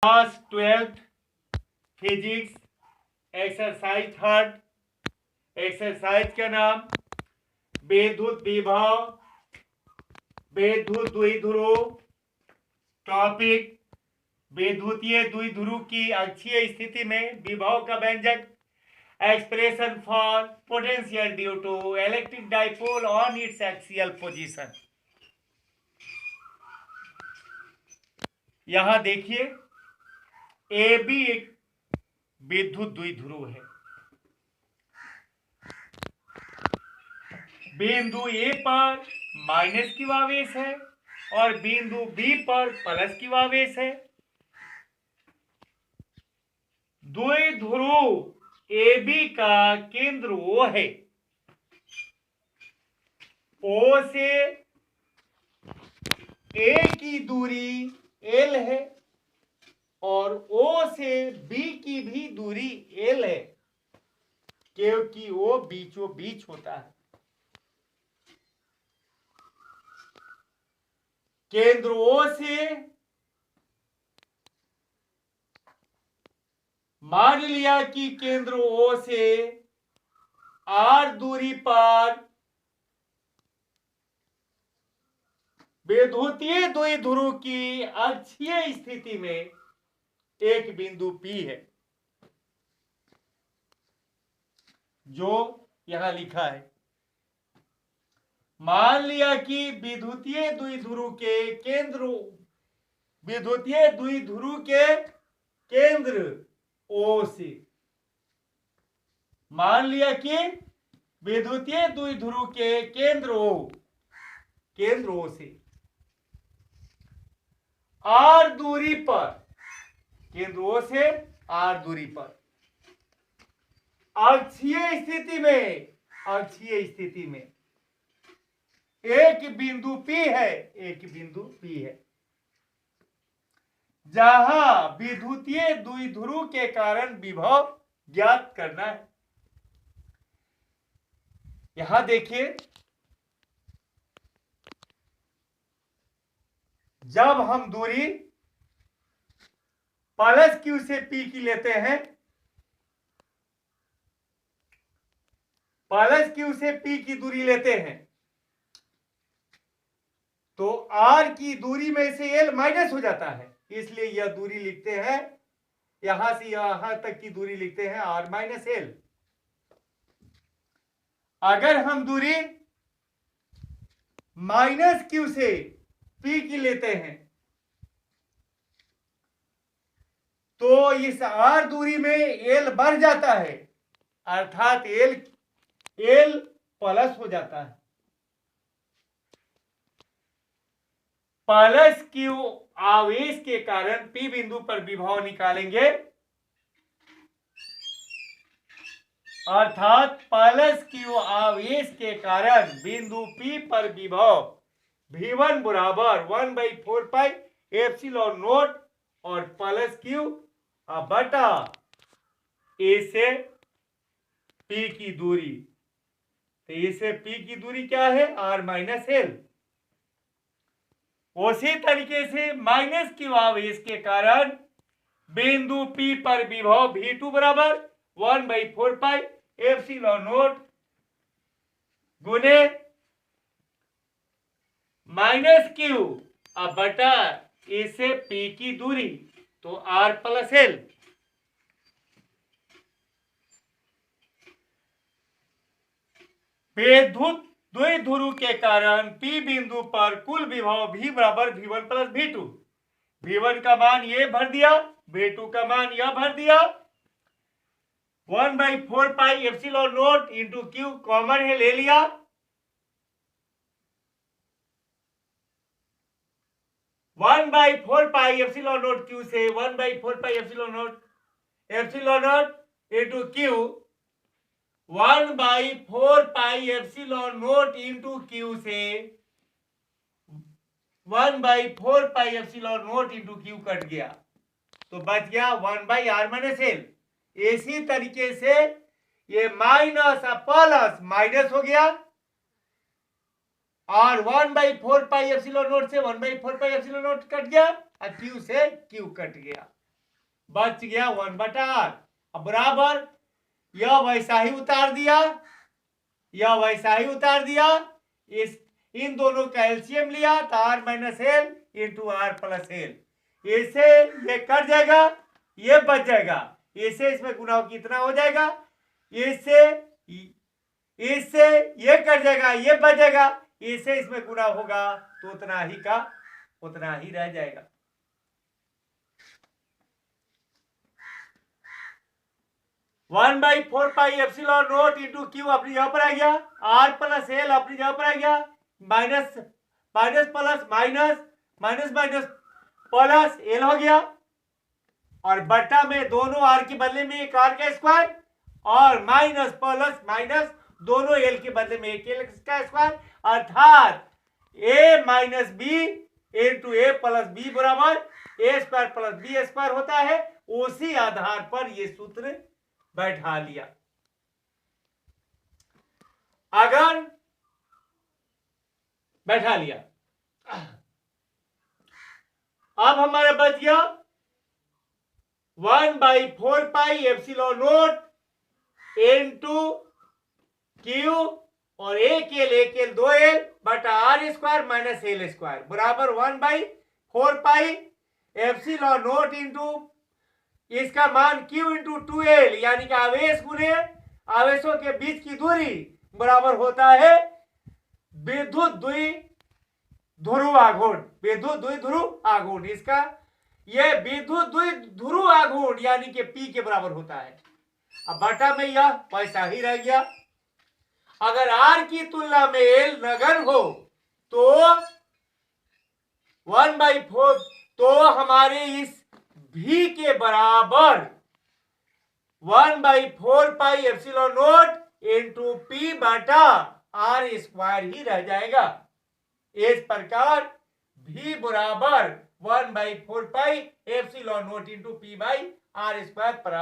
Class 12th physics exercise 3rd। Exercise का नाम विद्युत विभव विद्युत द्विध्रुव। टॉपिक विद्युतीय द्विध्रुव की अक्षीय स्थिति में विभव का व्यंजक। Expression for potential due to electric dipole on its axial position. यहां देखिए, ए बी एक विद्युत द्विध्रुव है। बिंदु ए पर माइनस क्यू आवेश है और बिंदु बी पर प्लस क्यू आवेश है। द्विध्रुव ए बी का केंद्र ओ है। ओ से ए की दूरी एल है और ओ से बी की भी दूरी एल है, क्योंकि वो बीचों बीच होता है। केंद्र ओ से मान लिया कि केंद्र ओ से आर दूरी पर विद्युतीय द्विध्रुव की अक्षीय स्थिति में एक बिंदु P है, जो यहां लिखा है। मान लिया कि विद्युतीय द्विध्रुव के केंद्र O से, मान लिया कि विद्युतीय द्विध्रुव के केंद्र O से R दूरी पर, केंद्र O से R दूरी पर अक्षीय स्थिति में एक बिंदु P है, जहां विद्युतीय द्विध्रुव के कारण विभव ज्ञात करना है। यहां देखिए, जब हम दूरी प्लस क्यू से P की लेते हैं, प्लस क्यू से P की दूरी लेते हैं, तो R की दूरी में से L माइनस हो जाता है। इसलिए यह दूरी लिखते हैं, यहां से यहां तक की दूरी लिखते हैं R माइनस L। अगर हम दूरी माइनस क्यू से P की लेते हैं, तो इस R दूरी में L बढ़ जाता है, अर्थात L प्लस हो जाता है। प्लस क्यू आवेश के कारण P बिंदु पर विभव निकालेंगे, अर्थात प्लस क्यू आवेश के कारण बिंदु P पर विभव V1 बराबर 1/4 पाई एप्सिलॉन नॉट और प्लस क्यू बटा A से P की दूरी। तो A से P की दूरी क्या है? R minus L। उसी तरीके से माइनस क्यू आवेश के कारण बिंदु P पर विभव V2 बराबर 1/4 पाई एप्सिलॉन नॉट गुने माइनस क्यू बटा A से P की दूरी, तो R प्लस L। विद्युत द्विध्रुव के कारण P बिंदु पर कुल विभव V बराबर V1 प्लस V2। V1 का मान ये भर दिया, V2 का मान यह भर दिया। 1/4 pi epsilon not into Q common है, ले लिया। One by four pi epsilon not Q से 1/4 pi epsilon not into Q 1/4 pi epsilon not into Q से 1/4 pi epsilon not into Q cut गया, तो बच गया 1/R माइनस L। इसी तरीके से ये माइनस प्लस माइनस हो गया और 1/4 पाई एप्सिलॉन नॉट से 1/4 पाई एप्सिलॉन नॉट कट गया और Q से Q कट गया। बच गया 1/r। अब बराबर यह वैसा ही उतार दिया, यह वैसा ही उतार दिया, इस इन दोनों का एलसीएम लिया तो r minus L into R plus L, इससे ये कट जाएगा, ये बच जाएगा, इससे इसमें गुना कितना हो जाएगा, इससे इससे ये कट जाएगा, ये बच जाएगा, इससे इसमें गुना होगा तो उतना ही का उतना ही रह जाएगा। वन बाई 4πε0 इंटू क्यू अपनी जगह पर आ गया, आर प्लस एल अपनी जगह पर आ गया, minus minus plus minus minus minus plus L हो गया, और बट्टा में दोनों आर के बदले में एक आर का स्क्वायर और माइनस प्लस माइनस दोनों एल के बदले में एक एल का स्क्वायर, अर्थात ए माइनस बी इंटू ए प्लस बी बराबर ए स्क्वायर प्लस बी स्क्वायर होता है। उसी आधार पर यह सूत्र बैठा लिया। अगर बैठा लिया, अब हमारा बच गया 1/4πε0 इंटू क्यू और एक एल 2l बटा R square minus L square बराबर 1/4πε0 इंटू इसका मान q इंटू 2l यानी कि आवेश गुने आवेशों के बीच की दूरी बराबर होता है विद्युत द्विध्रुव आघूर्ण, विद्युत द्विध्रुव आघूर्ण, इसका ये विद्युत द्विध्रुव आघूर्ण यानी कि P के बराबर होता है। अब बटा में यह पैसा ही रह गया। अगर R की तुलना में L नगण्य हो तो 1/4 तो हमारे इस V के बराबर 1/4πε0 इंटू P बटा R स्क्वायर ही रह जाएगा। इस प्रकार V बराबर 1/4πε0 into P by R square